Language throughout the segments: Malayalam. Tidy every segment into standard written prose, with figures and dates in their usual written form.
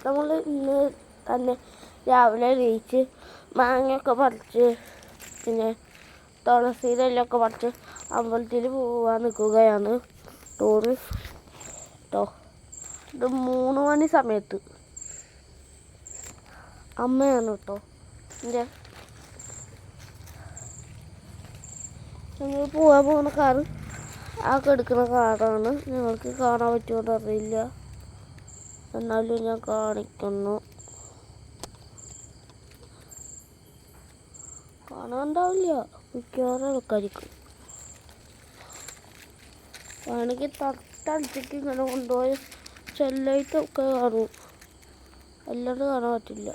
നമ്മൾ ഇന്ന് തന്നെ രാവിലെ എണീച്ച് മാങ്ങയൊക്കെ പറിച്ച് പിന്നെ തുളസിയിലൊക്കെ പറിച്ച് അമ്പലത്തിൽ പോകാൻ നിൽക്കുകയാണ് ടൂറ് കേട്ടോ. ഇത് 3 മണി സമയത്ത് അമ്മയാണ് കേട്ടോ എൻ്റെ. ഞങ്ങൾ പോകാൻ പോകുന്ന കാറ് ആ കെടുക്കുന്ന കാറാണ്. നിങ്ങൾക്ക് കാണാൻ പറ്റുമോ അറിയില്ല, എന്നാലും ഞാൻ കാണിക്കുന്നു. കാണാണ്ടാവില്ല, മിക്കവാറും ആൾക്കാർക്ക് വേണമെങ്കിൽ തട്ടടിച്ചിട്ട് ഇങ്ങനെ കൊണ്ടുപോയി ചെല്ലായിട്ടൊക്കെ കാണും, അല്ലാണ്ട് കാണാൻ പറ്റില്ല.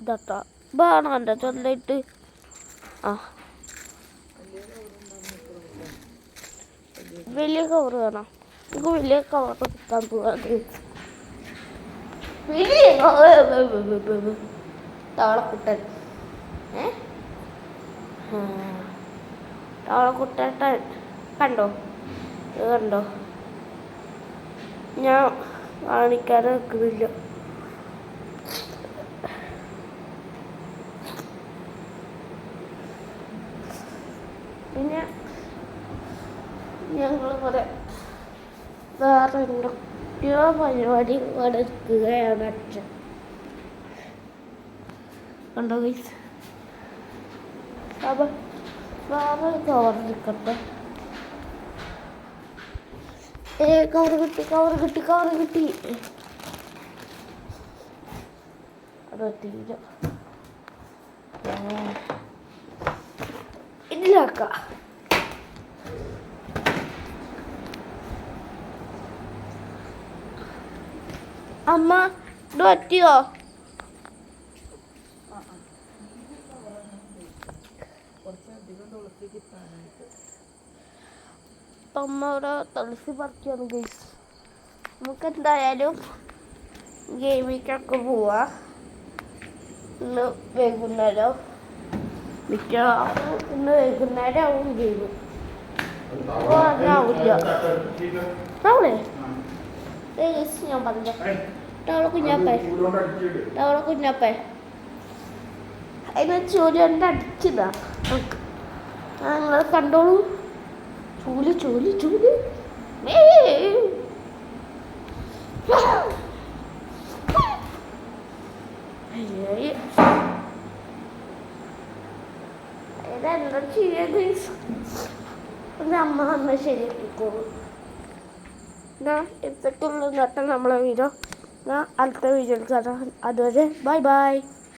ഇതാ വേണണ്ട ചെല്ലായിട്ട്. ആ വലിയ കവറ് വേണം, നമുക്ക് വലിയ കവർ കിട്ടാൻ പോവാത്. വലിയ തവളക്കുട്ടൻ തവളക്കുട്ടൻ കണ്ടോ, കണ്ടോ? ഞാൻ കാണിക്കാൻ നിൽക്കുന്നില്ല. പിന്നെ ഞങ്ങൾ വേറെ എന്തൊക്കെയോ പരിപാടി എടുക്കുകയാണ് അച്ഛൻ. കണ്ടോ ഗൈസ്, വേറെ കവർ നിൽക്കട്ടെ. കവർ കിട്ടി അത് തീര ഇതിലാക്കാം. അമ്മ ഇത് പറ്റിയോ? അമ്മ ഇവിടെ തുളസി പറിക്കാണ് ഗൈസ്. നമുക്ക് എന്തായാലും ഗെയിമിക്കൊക്കെ പോവാ ഇന്ന് വൈകുന്നേരം. മിക്കവാറും ഇന്ന് വൈകുന്നേരം ആവും ഗെയിം. അപ്പോൾ അതിനാവില്ല ആവൂലേ? ഞാൻ പറഞ്ഞ ടവള കുഞ്ഞാപ്പേ അതിന് ചൂല് കൊണ്ട് അടിച്ചതാ. നിങ്ങൾ കണ്ടോളൂ, ചൂല് ഇതെന്താ ചെയ്യാൻ അമ്മ വന്നാൽ ശരിയാക്കിക്കോളൂ. ഇതൊക്കെയുള്ള നമ്മളെ വീഡിയോ. അടുത്ത വീഡിയോയിൽ കാണാം. അതുവരെ ബൈ.